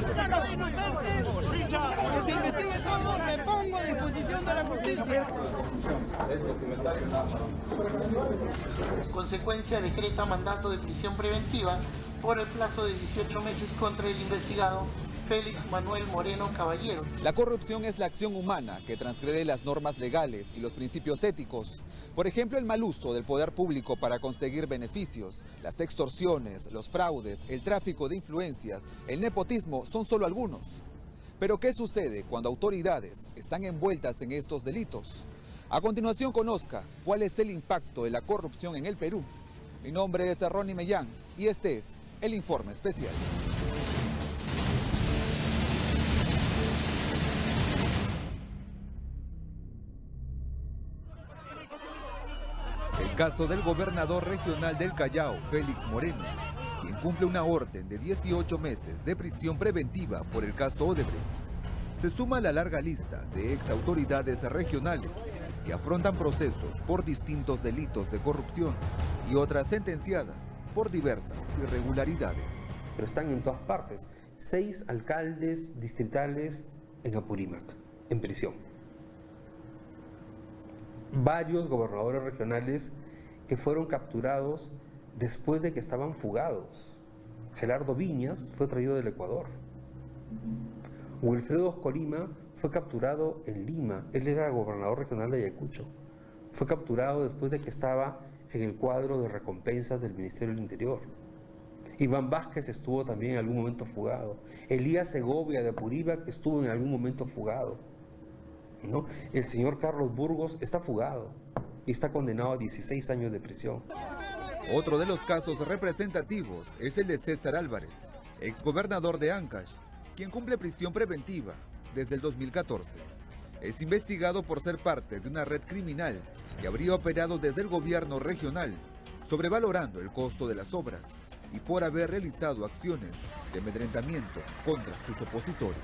soy inocente, que se investigue todo, me pongo a disposición de la justicia. Consecuencia decreta mandato de prisión preventiva por el plazo de 18 meses contra el investigado Félix Manuel Moreno Caballero. La corrupción es la acción humana que transgrede las normas legales y los principios éticos. Por ejemplo, el mal uso del poder público para conseguir beneficios, las extorsiones, los fraudes, el tráfico de influencias, el nepotismo son solo algunos. Pero ¿qué sucede cuando autoridades están envueltas en estos delitos? A continuación conozca cuál es el impacto de la corrupción en el Perú. Mi nombre es Ronnie Mellán y este es el Informe Especial. El caso del gobernador regional del Callao, Félix Moreno, quien cumple una orden de 18 meses de prisión preventiva por el caso Odebrecht, se suma a la larga lista de ex autoridades regionales que afrontan procesos por distintos delitos de corrupción y otras sentenciadas por diversas irregularidades. Pero están en todas partes. 6 alcaldes distritales en Apurímac, en prisión. Varios gobernadores regionales que fueron capturados después de que estaban fugados. Gerardo Viñas fue traído del Ecuador. Wilfredo Oscolima fue capturado en Lima. Él era gobernador regional de Ayacucho. Fue capturado después de que estaba en el cuadro de recompensas del Ministerio del Interior. Iván Vázquez estuvo también en algún momento fugado. Elías Segovia de Apurímac estuvo en algún momento fugado, ¿no? El señor Carlos Burgos está fugado y está condenado a 16 años de prisión. Otro de los casos representativos es el de César Álvarez, exgobernador de Ancash, quien cumple prisión preventiva desde el 2014. Es investigado por ser parte de una red criminal que habría operado desde el gobierno regional, sobrevalorando el costo de las obras y por haber realizado acciones de amedrentamiento contra sus opositores.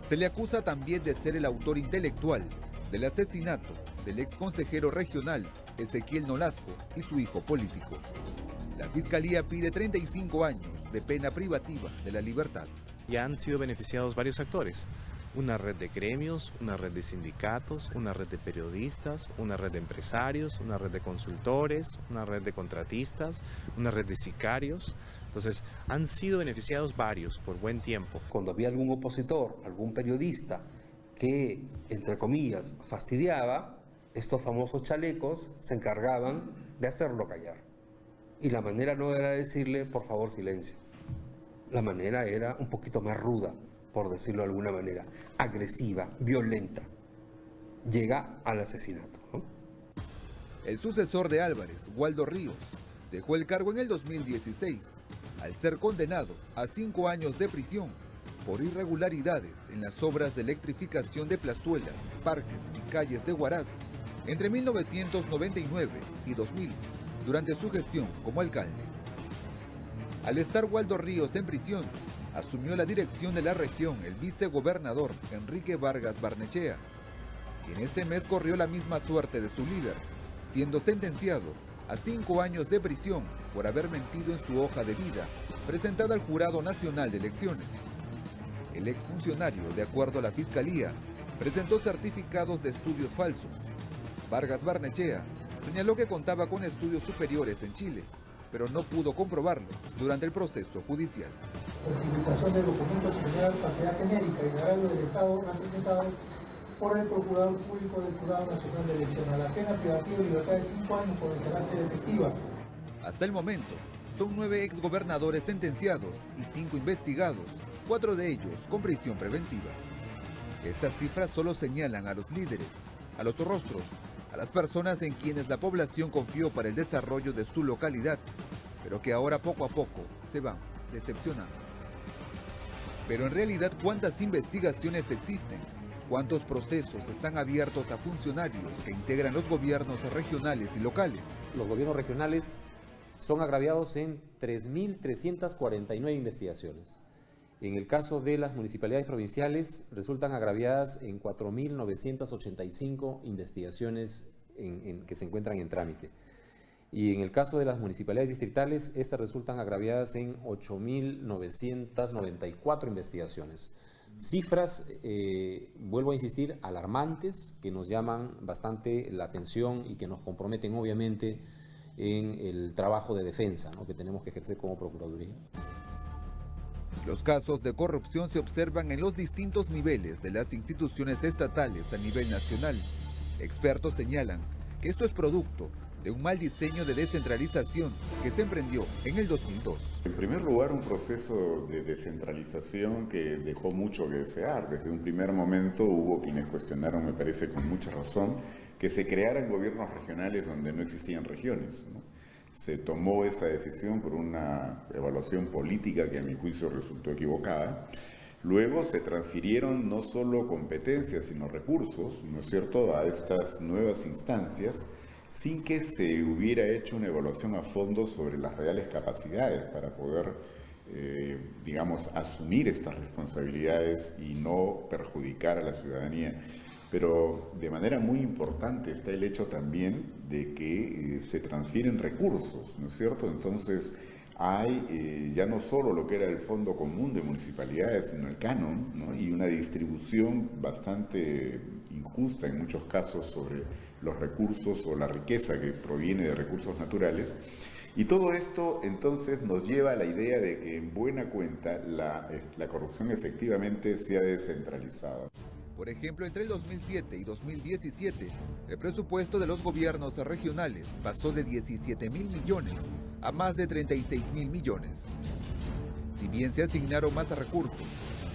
Se le acusa también de ser el autor intelectual del asesinato del ex consejero regional Ezequiel Nolasco y su hijo político. La Fiscalía pide 35 años de pena privativa de la libertad. Ya han sido beneficiados varios actores. Una red de gremios, una red de sindicatos, una red de periodistas, una red de empresarios, una red de consultores, una red de contratistas, una red de sicarios. Entonces, han sido beneficiados varios por buen tiempo. Cuando había algún opositor, algún periodista que, entre comillas, fastidiaba, estos famosos chalecos se encargaban de hacerlo callar. Y la manera no era decirle, por favor, silencio. La manera era un poquito más ruda, por decirlo de alguna manera, agresiva, violenta. Llega al asesinato, ¿no? El sucesor de Álvarez, Waldo Ríos, dejó el cargo en el 2016, al ser condenado a 5 años de prisión por irregularidades en las obras de electrificación de plazuelas, parques y calles de Huaraz entre 1999 y 2000, durante su gestión como alcalde. Al estar Waldo Ríos en prisión, asumió la dirección de la región el vicegobernador Enrique Vargas Barnechea, quien este mes corrió la misma suerte de su líder, siendo sentenciado a 5 años de prisión por haber mentido en su hoja de vida presentada al Jurado Nacional de Elecciones. El exfuncionario, de acuerdo a la Fiscalía, presentó certificados de estudios falsos. Vargas Barnechea señaló que contaba con estudios superiores en Chile, pero no pudo comprobarlo durante el proceso judicial. Falsificación de documentos y general falsedad genérica y agravio del Estado presentado por el Procurador Público del Jurado Nacional de Elecciones. La pena privativa de libertad de 5 años por el carácter efectiva. Hasta el momento, son 9 exgobernadores sentenciados y 5 investigados, 4 de ellos con prisión preventiva. Estas cifras solo señalan a los líderes, a los rostros, a las personas en quienes la población confió para el desarrollo de su localidad, pero que ahora poco a poco se van decepcionando. Pero en realidad, ¿cuántas investigaciones existen? ¿Cuántos procesos están abiertos a funcionarios que integran los gobiernos regionales y locales? Los gobiernos regionales son agraviados en 3.349 investigaciones. En el caso de las municipalidades provinciales, resultan agraviadas en 4.985 investigaciones que se encuentran en trámite. y en el caso de las municipalidades distritales, estas resultan agraviadas en 8.994 investigaciones. Cifras, vuelvo a insistir, alarmantes, que nos llaman bastante la atención y que nos comprometen obviamente en el trabajo de defensa, ¿no?, que tenemos que ejercer como Procuraduría. Los casos de corrupción se observan en los distintos niveles de las instituciones estatales a nivel nacional. Expertos señalan que esto es producto de un mal diseño de descentralización que se emprendió en el 2002. En primer lugar, un proceso de descentralización que dejó mucho que desear. Desde un primer momento hubo quienes cuestionaron, me parece con mucha razón, que se crearan gobiernos regionales donde no existían regiones, ¿no? Se tomó esa decisión por una evaluación política que a mi juicio resultó equivocada. Luego se transfirieron no solo competencias, sino recursos, ¿no es cierto?, a estas nuevas instancias, sin que se hubiera hecho una evaluación a fondo sobre las reales capacidades para poder, digamos, asumir estas responsabilidades y no perjudicar a la ciudadanía. Pero de manera muy importante está el hecho también de que se transfieren recursos, ¿no es cierto? Entonces hay ya no solo lo que era el Fondo Común de Municipalidades, sino el canon, ¿no?, y una distribución bastante injusta en muchos casos sobre los recursos o la riqueza que proviene de recursos naturales. Y todo esto entonces nos lleva a la idea de que en buena cuenta la corrupción efectivamente se ha descentralizado. Por ejemplo, entre el 2007 y 2017, el presupuesto de los gobiernos regionales pasó de 17.000 millones a más de 36.000 millones. Si bien se asignaron más recursos,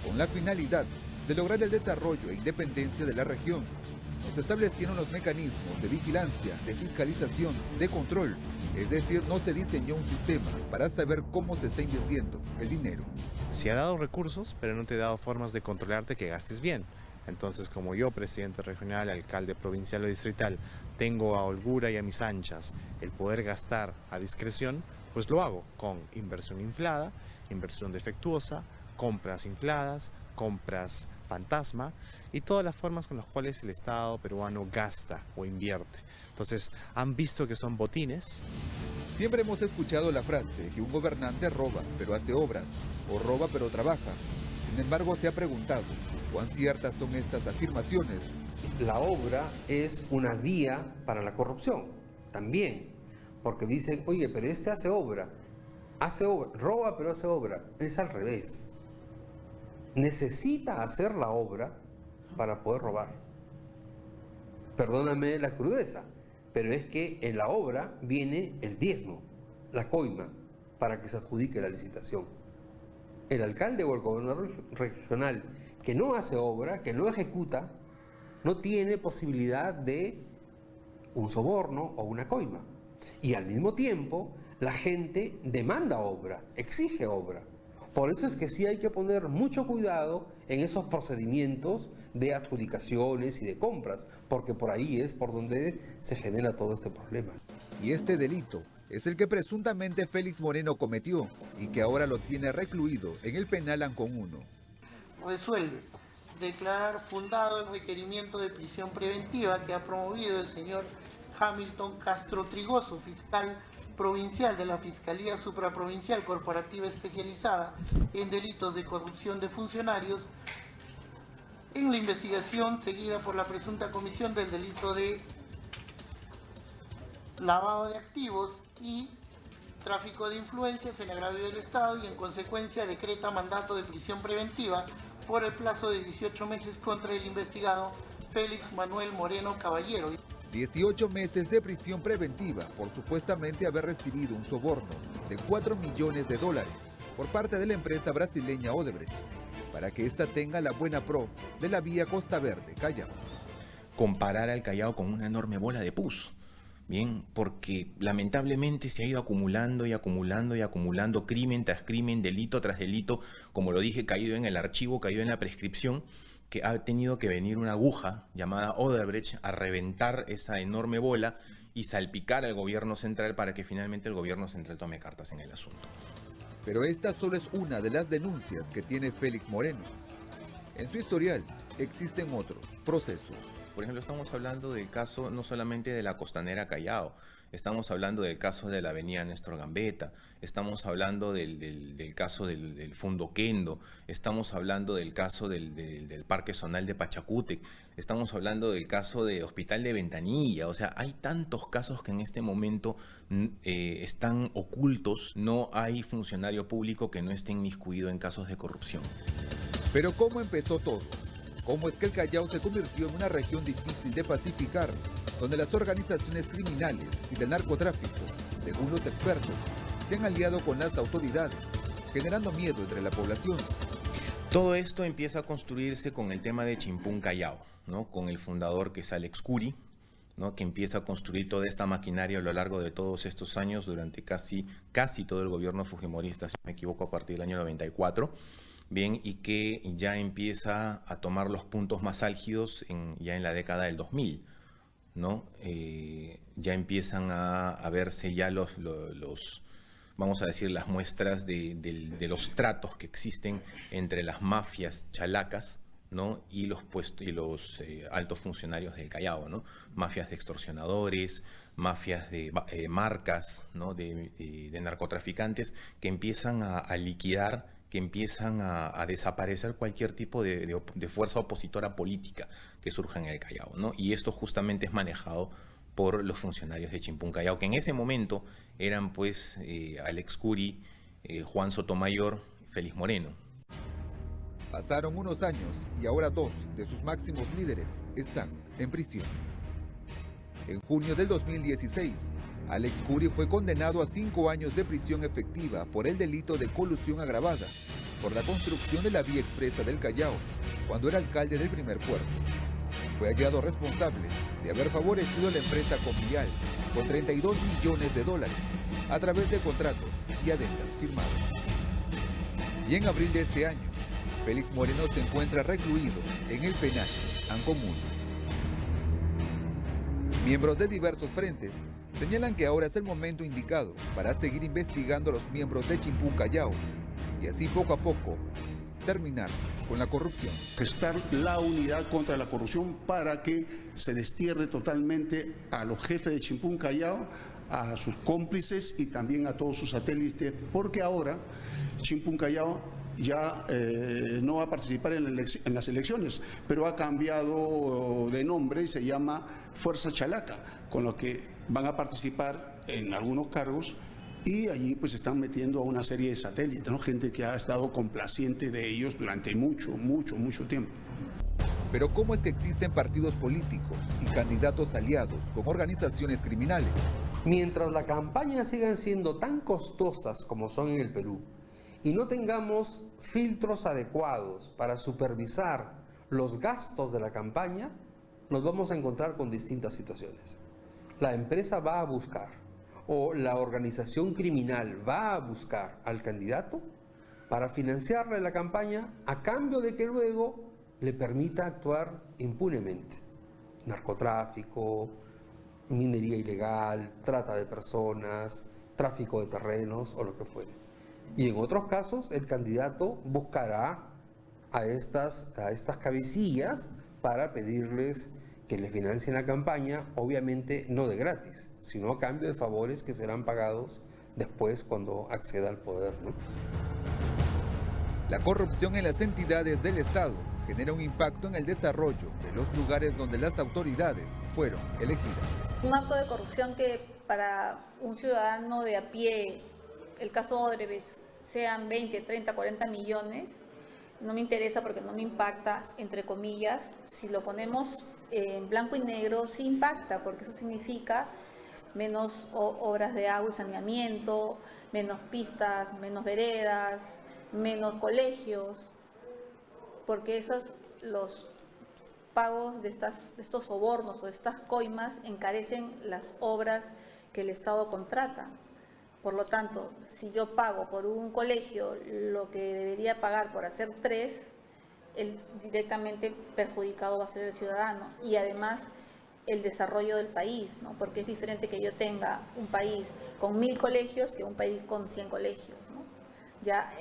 con la finalidad de lograr el desarrollo e independencia de la región, no se establecieron los mecanismos de vigilancia, de fiscalización, de control, es decir, no se diseñó un sistema para saber cómo se está invirtiendo el dinero. Se ha dado recursos, pero no te ha dado formas de controlarte que gastes bien. Entonces, como yo, presidente regional, alcalde provincial o distrital, tengo a holgura y a mis anchas el poder gastar a discreción, pues lo hago con inversión inflada, inversión defectuosa, compras infladas, compras fantasma y todas las formas con las cuales el Estado peruano gasta o invierte. Entonces, ¿han visto que son botines? Siempre hemos escuchado la frase que un gobernante roba pero hace obras, o roba pero trabaja. Sin embargo, se ha preguntado, ¿cuán ciertas son estas afirmaciones? La obra es una vía para la corrupción, también, porque dicen, oye, pero este hace obra, roba pero hace obra. Es al revés. Necesita hacer la obra para poder robar. Perdóname la crudeza, pero es que en la obra viene el diezmo, la coima, para que se adjudique la licitación. El alcalde o el gobernador regional que no hace obra, que no ejecuta, no tiene posibilidad de un soborno o una coima. Y al mismo tiempo, la gente demanda obra, exige obra. Por eso es que sí hay que poner mucho cuidado en esos procedimientos de adjudicaciones y de compras, porque por ahí es por donde se genera todo este problema. Y este delito es el que presuntamente Félix Moreno cometió y que ahora lo tiene recluido en el penal Ancón 1. Resuelve declarar fundado el requerimiento de prisión preventiva que ha promovido el señor Hamilton Castro Trigoso, fiscal provincial de la Fiscalía Supraprovincial Corporativa Especializada en Delitos de Corrupción de Funcionarios, en la investigación seguida por la presunta comisión del delito de lavado de activos y tráfico de influencias en agravio del Estado, y en consecuencia decreta mandato de prisión preventiva por el plazo de 18 meses contra el investigado Félix Manuel Moreno Caballero. 18 meses de prisión preventiva por supuestamente haber recibido un soborno de $4 millones por parte de la empresa brasileña Odebrecht, para que ésta tenga la buena pro de la vía Costa Verde, Callao. Comparar al Callao con una enorme bola de pus. Bien, porque lamentablemente se ha ido acumulando y acumulando y acumulando crimen tras crimen, delito tras delito, como lo dije, caído en el archivo, caído en la prescripción, que ha tenido que venir una aguja llamada Odebrecht a reventar esa enorme bola y salpicar al gobierno central para que finalmente el gobierno central tome cartas en el asunto. Pero esta solo es una de las denuncias que tiene Félix Moreno. En su historial existen otros procesos. Por ejemplo, estamos hablando del caso no solamente de la Costanera Callao, Estamos hablando del caso de la avenida Néstor Gambetta, estamos hablando del caso del Fundo Kendo, estamos hablando del caso del Parque Zonal de Pachacútec, estamos hablando del caso de Hospital de Ventanilla. O sea, hay tantos casos que en este momento están ocultos. No hay funcionario público que no esté inmiscuido en casos de corrupción. Pero ¿cómo empezó todo? ¿Cómo es que el Callao se convirtió en una región difícil de pacificar, donde las organizaciones criminales y del narcotráfico, según los expertos, se han aliado con las autoridades, generando miedo entre la población? Todo esto empieza a construirse con el tema de Chimpún Callao, ¿no? Con el fundador, que es Alex Curi, ¿no? Que empieza a construir toda esta maquinaria a lo largo de todos estos años, durante casi todo el gobierno fujimorista, si no me equivoco, a partir del año 94. Bien, y que ya empieza a tomar los puntos más álgidos ya en la década del 2000, ¿no? Ya empiezan a verse ya vamos a decir, las muestras de los tratos que existen entre las mafias chalacas, ¿no? Y los altos funcionarios del Callao, ¿no? Mafias de extorsionadores, mafias de marcas, ¿no? de narcotraficantes, que empiezan a liquidar, que empiezan a desaparecer cualquier tipo de fuerza opositora política que surja en el Callao, ¿no? Y esto justamente es manejado por los funcionarios de Chimpún Callao, que en ese momento eran pues Alex Curi, Juan Sotomayor, Félix Moreno. Pasaron unos años y ahora 2 de sus máximos líderes están en prisión. En junio del 2016, Alex Curi fue condenado a 5 años de prisión efectiva por el delito de colusión agravada por la construcción de la vía expresa del Callao, cuando era alcalde del Primer Puerto. Fue hallado responsable de haber favorecido a la empresa Comial con $32 millones a través de contratos y adendas firmados. Y en abril de este año, Félix Moreno se encuentra recluido en el penal Ancomún. Miembros de diversos frentes señalan que ahora es el momento indicado para seguir investigando a los miembros de Chimpún Callao y así poco a poco terminar con la corrupción. Gestar la unidad contra la corrupción para que se destierre totalmente a los jefes de Chimpún Callao, a sus cómplices y también a todos sus satélites, porque ahora Chimpún Callao ya no va a participar en las elecciones, pero ha cambiado de nombre y se llama Fuerza Chalaca, con lo que van a participar en algunos cargos y allí pues están metiendo a una serie de satélites, ¿no? Gente que ha estado complaciente de ellos durante mucho tiempo. Pero ¿cómo es que existen partidos políticos y candidatos aliados con organizaciones criminales? Mientras las campañas sigan siendo tan costosas como son en el Perú, y no tengamos filtros adecuados para supervisar los gastos de la campaña, nos vamos a encontrar con distintas situaciones. La empresa va a buscar, o la organización criminal va a buscar al candidato para financiarle la campaña a cambio de que luego le permita actuar impunemente. Narcotráfico, minería ilegal, trata de personas, tráfico de terrenos o lo que fuere. Y en otros casos el candidato buscará a estas cabecillas para pedirles que le financien la campaña, obviamente no de gratis, sino a cambio de favores que serán pagados después cuando acceda al poder, ¿no? La corrupción en las entidades del Estado genera un impacto en el desarrollo de los lugares donde las autoridades fueron elegidas. Un acto de corrupción que para un ciudadano de a pie, el caso Odebrecht, sean 20, 30, 40 millones, no me interesa porque no me impacta, entre comillas. Si lo ponemos en blanco y negro, sí impacta, porque eso significa menos obras de agua y saneamiento, menos pistas, menos veredas, menos colegios, porque los pagos de estos sobornos o de estas coimas encarecen las obras que el Estado contrata. Por lo tanto, si yo pago por un colegio lo que debería pagar por hacer 3, el directamente perjudicado va a ser el ciudadano y además el desarrollo del país, ¿no? Porque es diferente que yo tenga un país con 1000 colegios que un país con 100 colegios, ¿no? Ya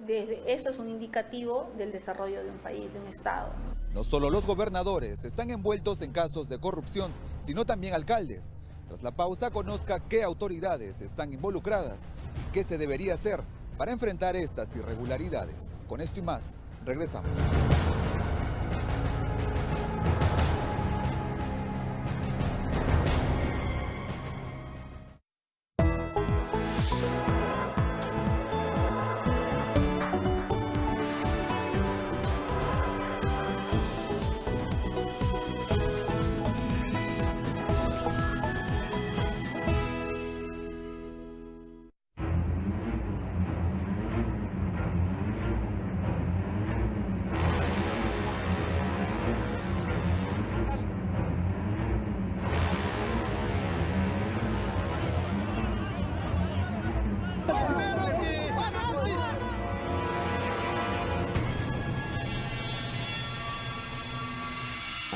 desde eso es un indicativo del desarrollo de un país, de un Estado, ¿no? No solo los gobernadores están envueltos en casos de corrupción, sino también alcaldes. Tras la pausa, conozca qué autoridades están involucradas y qué se debería hacer para enfrentar estas irregularidades. Con esto y más, regresamos.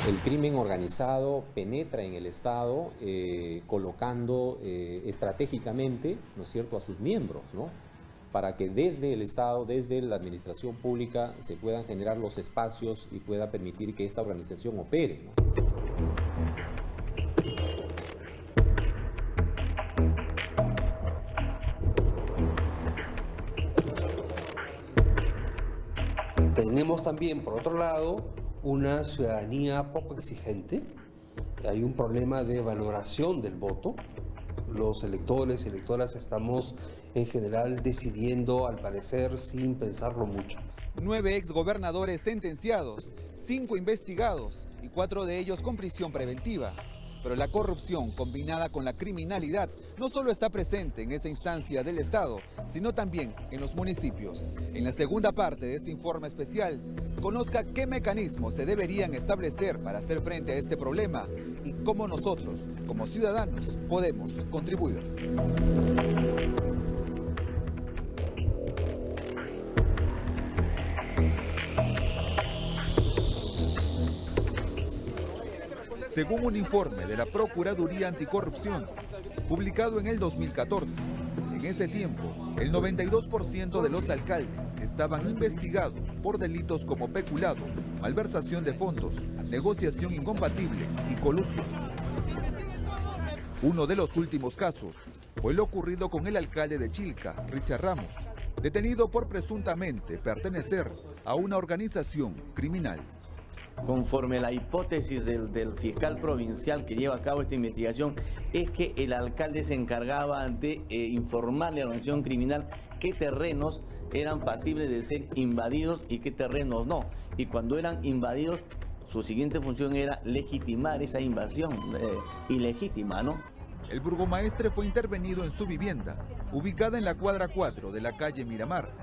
El crimen organizado penetra en el Estado colocando estratégicamente, ¿no es cierto?, a sus miembros, ¿no?, para que desde el Estado, desde la administración pública, se puedan generar los espacios y pueda permitir que esta organización opere, ¿no? Tenemos también, por otro lado, una ciudadanía poco exigente. Hay un problema de valoración del voto. Los electores y electoras estamos en general decidiendo, al parecer, sin pensarlo mucho. 9 exgobernadores sentenciados, 5 investigados y 4 de ellos con prisión preventiva. Pero la corrupción combinada con la criminalidad no solo está presente en esa instancia del Estado, sino también en los municipios. En la segunda parte de este informe especial, conozca qué mecanismos se deberían establecer para hacer frente a este problema y cómo nosotros, como ciudadanos, podemos contribuir. Según un informe de la Procuraduría Anticorrupción, publicado en el 2014, en ese tiempo, el 92% de los alcaldes estaban investigados por delitos como peculado, malversación de fondos, negociación incompatible y colusión. Uno de los últimos casos fue lo ocurrido con el alcalde de Chilca, Richard Ramos, detenido por presuntamente pertenecer a una organización criminal. Conforme la hipótesis del fiscal provincial que lleva a cabo esta investigación, es que el alcalde se encargaba de informarle a la organización criminal qué terrenos eran pasibles de ser invadidos y qué terrenos no. Y cuando eran invadidos, su siguiente función era legitimar esa invasión ilegítima, ¿no? El burgomaestre fue intervenido en su vivienda, ubicada en la cuadra 4 de la calle Miramar.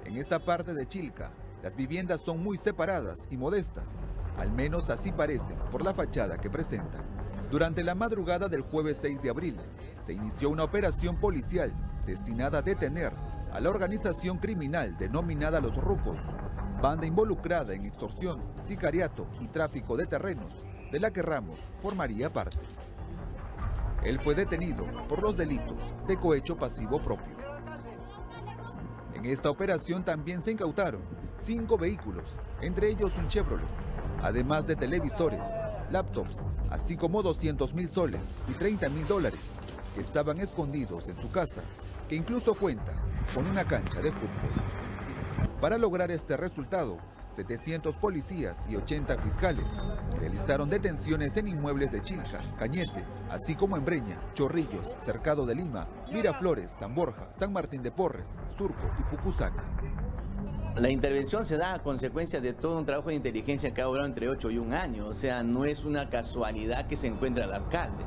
En esta parte de Chilca, las viviendas son muy separadas y modestas. Al menos así parecen por la fachada que presentan. Durante la madrugada del jueves 6 de abril, se inició una operación policial destinada a detener a la organización criminal denominada Los Rucos, banda involucrada en extorsión, sicariato y tráfico de terrenos, de la que Ramos formaría parte. Él fue detenido por los delitos de cohecho pasivo propio. En esta operación también se incautaron 5 vehículos, entre ellos un Chevrolet, además de televisores, laptops, así como 200.000 soles y $30.000 que estaban escondidos en su casa, que incluso cuenta con una cancha de fútbol. Para lograr este resultado, 700 policías y 80 fiscales realizaron detenciones en inmuebles de Chilca, Cañete, así como en Breña, Chorrillos, Cercado de Lima, Miraflores, San Borja, San Martín de Porres, Surco y Pucusaca. La intervención se da a consecuencia de todo un trabajo de inteligencia que ha durado entre 8 y 1 año, o sea, no es una casualidad que se encuentra el alcalde.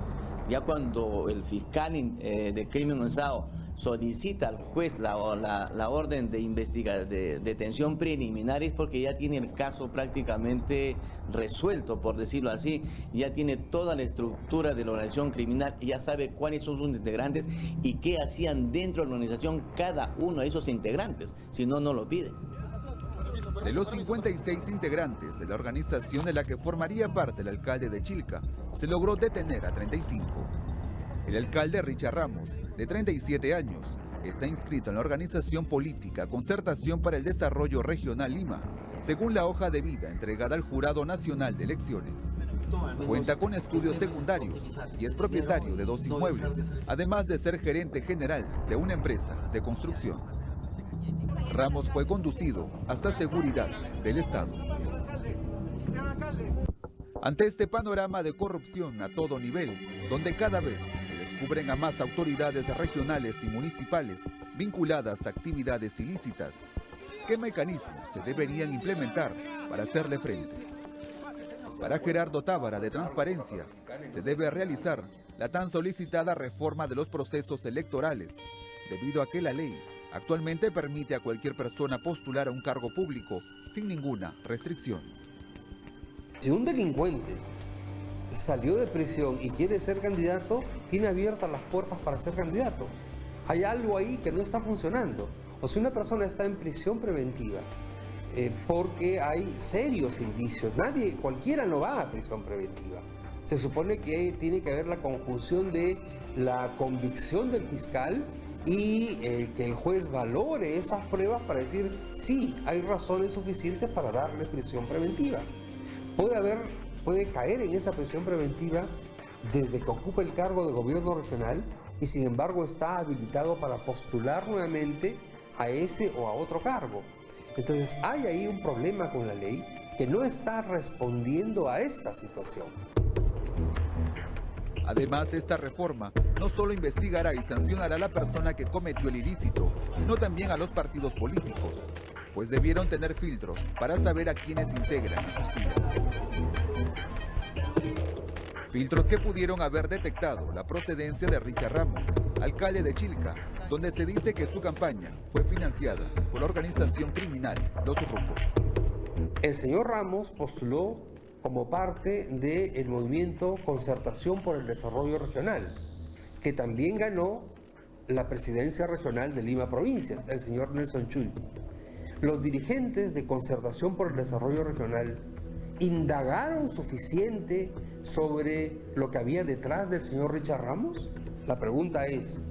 Ya cuando el fiscal de crimen organizado solicita al juez la orden de detención preliminar, es porque ya tiene el caso prácticamente resuelto, por decirlo así, ya tiene toda la estructura de la organización criminal y ya sabe cuáles son sus integrantes y qué hacían dentro de la organización cada uno de esos integrantes, si no, no lo pide. De los 56 integrantes de la organización de la que formaría parte el alcalde de Chilca, se logró detener a 35. El alcalde Richard Ramos, de 37 años, está inscrito en la organización política Concertación para el Desarrollo Regional Lima, según la hoja de vida entregada al Jurado Nacional de Elecciones. Cuenta con estudios secundarios y es propietario de 2 inmuebles, además de ser gerente general de una empresa de construcción. Ramos fue conducido hasta seguridad del Estado. Ante este panorama de corrupción a todo nivel, donde cada vez se descubren a más autoridades regionales y municipales vinculadas a actividades ilícitas, ¿qué mecanismos se deberían implementar para hacerle frente? Para Gerardo Tábara de Transparencia, se debe realizar la tan solicitada reforma de los procesos electorales, debido a que la ley actualmente permite a cualquier persona postular a un cargo público sin ninguna restricción. Si un delincuente salió de prisión y quiere ser candidato, tiene abiertas las puertas para ser candidato. Hay algo ahí que no está funcionando. O si una persona está en prisión preventiva porque hay serios indicios, cualquiera no va a prisión preventiva. Se supone que tiene que haber la conjunción de la convicción del fiscal y que el juez valore esas pruebas para decir sí, hay razones suficientes para darle prisión preventiva. Puede caer en esa prisión preventiva desde que ocupa el cargo de gobierno regional y sin embargo está habilitado para postular nuevamente a ese o a otro cargo. Entonces hay ahí un problema con la ley que no está respondiendo a esta situación. Además, esta reforma no solo investigará y sancionará a la persona que cometió el ilícito, sino también a los partidos políticos, pues debieron tener filtros para saber a quiénes integran sus filas. Filtros que pudieron haber detectado la procedencia de Richard Ramos, alcalde de Chilca, donde se dice que su campaña fue financiada por la organización criminal Los Rucos. El señor Ramos postuló como parte del movimiento Concertación por el Desarrollo Regional, que también ganó la presidencia regional de Lima Provincias, el señor Nelson Chuy. Los dirigentes de Concertación por el Desarrollo Regional indagaron suficiente sobre lo que había detrás del señor Richard Ramos. La pregunta es,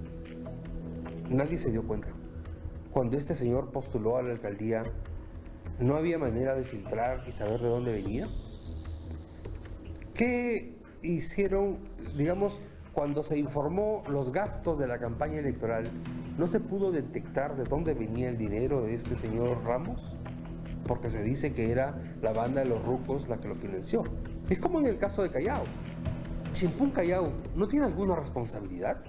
nadie se dio cuenta. Cuando este señor postuló a la alcaldía, ¿no había manera de filtrar y saber de dónde venía? ¿Qué hicieron, digamos, cuando se informó los gastos de la campaña electoral? ¿No se pudo detectar de dónde venía el dinero de este señor Ramos? Porque se dice que era la banda de los Rucos la que lo financió. Es como en el caso de Callao. Chimpún Callao no tiene alguna responsabilidad.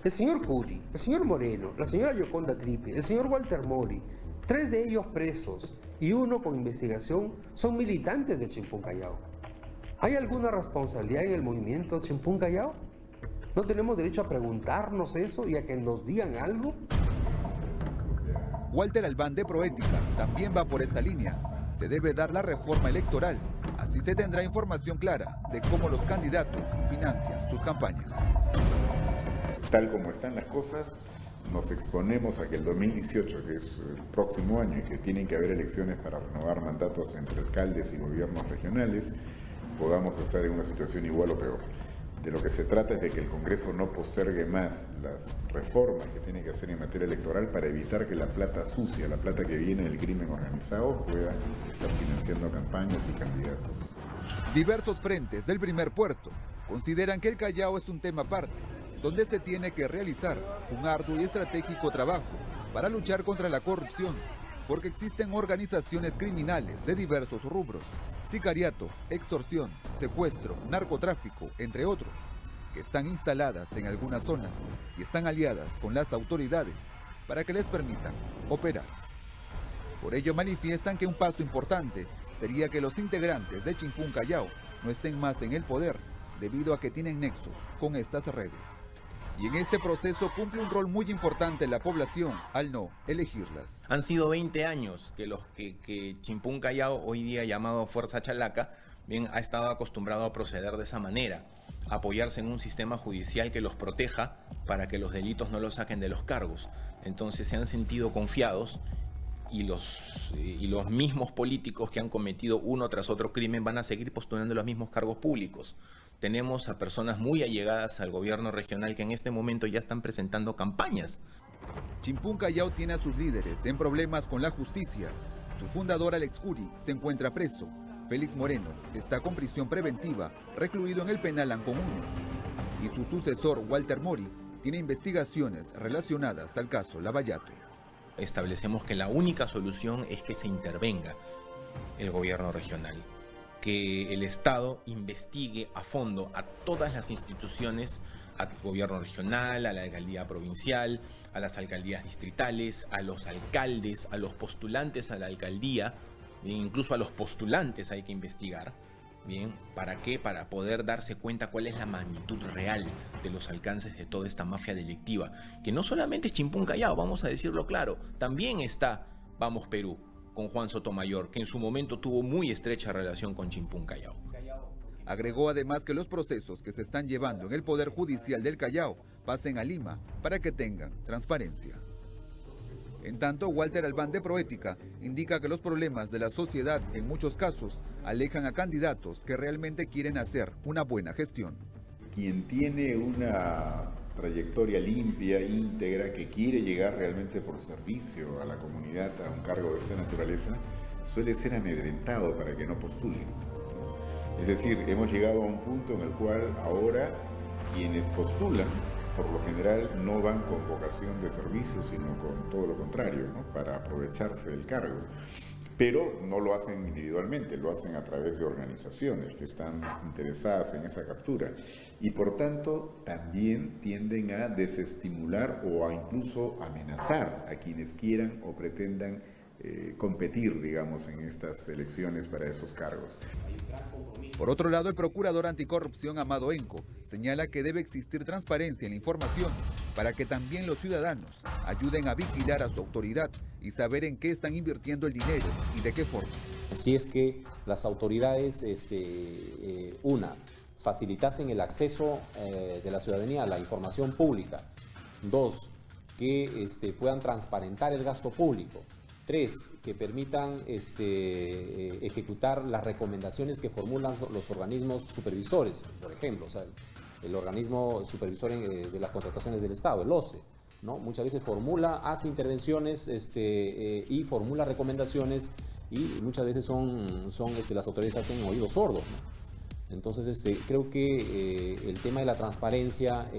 El señor Curi, el señor Moreno, la señora Yoconda Tripe, el señor Walter Mori, 3 de ellos presos y 1 con investigación, son militantes de Chimpún Callao. ¿Hay alguna responsabilidad en el movimiento Chimpún Callao? ¿No tenemos derecho a preguntarnos eso y a que nos digan algo? Walter Albán de Proética también va por esa línea. Se debe dar la reforma electoral. Así se tendrá información clara de cómo los candidatos financian sus campañas. Tal como están las cosas, nos exponemos a que el 2018, que es el próximo año y que tienen que haber elecciones para renovar mandatos entre alcaldes y gobiernos regionales, podamos estar en una situación igual o peor. De lo que se trata es de que el Congreso no postergue más las reformas que tiene que hacer en materia electoral para evitar que la plata sucia, la plata que viene del crimen organizado, pueda estar financiando campañas y candidatos. Diversos frentes del Primer Puerto consideran que el Callao es un tema aparte, donde se tiene que realizar un arduo y estratégico trabajo para luchar contra la corrupción, porque existen organizaciones criminales de diversos rubros, sicariato, extorsión, secuestro, narcotráfico, entre otros, que están instaladas en algunas zonas y están aliadas con las autoridades para que les permitan operar. Por ello manifiestan que un paso importante sería que los integrantes de Chimpún Callao no estén más en el poder debido a que tienen nexos con estas redes. Y en este proceso cumple un rol muy importante la población al no elegirlas. Han sido 20 años que Chimpún Callao, hoy día llamado Fuerza Chalaca, bien, ha estado acostumbrado a proceder de esa manera, a apoyarse en un sistema judicial que los proteja para que los delitos no los saquen de los cargos. Entonces se han sentido confiados y los mismos políticos que han cometido uno tras otro crimen van a seguir postulando los mismos cargos públicos. Tenemos a personas muy allegadas al gobierno regional que en este momento ya están presentando campañas. Chimpún Callao tiene a sus líderes en problemas con la justicia. Su fundador Alex Curi se encuentra preso. Félix Moreno está con prisión preventiva, recluido en el penal Ancón 1. Y su sucesor, Walter Mori, tiene investigaciones relacionadas al caso Lavallato. Establecemos que la única solución es que se intervenga el gobierno regional, que el Estado investigue a fondo a todas las instituciones, al gobierno regional, a la alcaldía provincial, a las alcaldías distritales, a los alcaldes, a los postulantes a la alcaldía, incluso a los postulantes hay que investigar. Bien, ¿para qué? Para poder darse cuenta cuál es la magnitud real de los alcances de toda esta mafia delictiva, que no solamente es Chimpún Callao, vamos a decirlo claro, también está Vamos Perú, con Juan Sotomayor, que en su momento tuvo muy estrecha relación con Chimpún Callao. Agregó además que los procesos que se están llevando en el Poder Judicial del Callao pasen a Lima para que tengan transparencia. En tanto, Walter Albán de Proética indica que los problemas de la sociedad en muchos casos alejan a candidatos que realmente quieren hacer una buena gestión. Quien tiene una trayectoria limpia, íntegra, que quiere llegar realmente por servicio a la comunidad a un cargo de esta naturaleza, suele ser amedrentado para que no postule. Es decir, hemos llegado a un punto en el cual ahora quienes postulan, por lo general, no van con vocación de servicio, sino con todo lo contrario, ¿no? Para aprovecharse del cargo. Pero no lo hacen individualmente, lo hacen a través de organizaciones que están interesadas en esa captura. Y por tanto, también tienden a desestimular o a incluso amenazar a quienes quieran o pretendan competir, digamos, en estas elecciones para esos cargos. Por otro lado, el procurador anticorrupción Amado Enco señala que debe existir transparencia en la información para que también los ciudadanos ayuden a vigilar a su autoridad y saber en qué están invirtiendo el dinero y de qué forma. Si es que las autoridades, facilitasen el acceso de la ciudadanía a la información pública. 2, que puedan transparentar el gasto público. 3, que permitan ejecutar las recomendaciones que formulan los organismos supervisores, por ejemplo, o sea, el organismo supervisor de las contrataciones del Estado, el OCE, ¿no? Muchas veces hace intervenciones y formula recomendaciones y muchas veces las autoridades hacen oídos sordos, ¿no? Entonces, creo que el tema de la transparencia,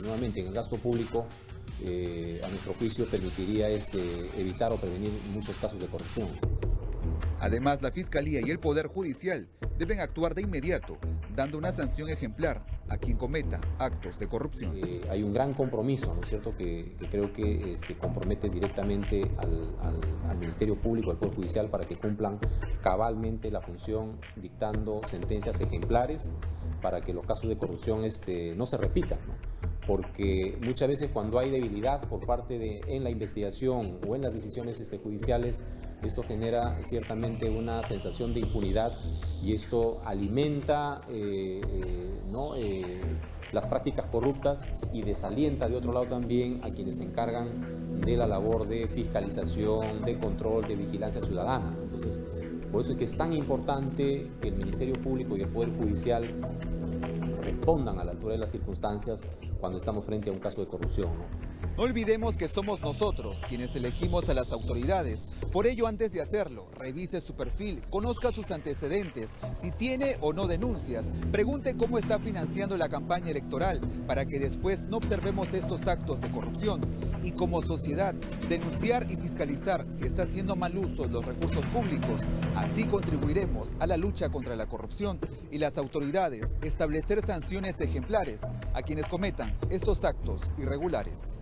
nuevamente en el gasto público, a nuestro juicio permitiría evitar o prevenir muchos casos de corrupción. Además, la Fiscalía y el Poder Judicial deben actuar de inmediato, dando una sanción ejemplar a quien cometa actos de corrupción. Hay un gran compromiso, ¿no es cierto?, que creo que compromete directamente al Ministerio Público, al Poder Judicial, para que cumplan cabalmente la función, dictando sentencias ejemplares para que los casos de corrupción no se repitan, ¿no? Porque muchas veces cuando hay debilidad por parte en la investigación o en las decisiones judiciales, esto genera ciertamente una sensación de impunidad y esto alimenta las prácticas corruptas y desalienta de otro lado también a quienes se encargan de la labor de fiscalización, de control, de vigilancia ciudadana. Entonces, por eso es que es tan importante que el Ministerio Público y el Poder Judicial respondan a la altura de las circunstancias cuando estamos frente a un caso de corrupción, ¿no? No olvidemos que somos nosotros quienes elegimos a las autoridades. Por ello, antes de hacerlo, revise su perfil, conozca sus antecedentes, si tiene o no denuncias, pregunte cómo está financiando la campaña electoral para que después no observemos estos actos de corrupción. Y como sociedad, denunciar y fiscalizar si está haciendo mal uso de los recursos públicos. Así contribuiremos a la lucha contra la corrupción y las autoridades establecer sanciones ejemplares a quienes cometan estos actos irregulares.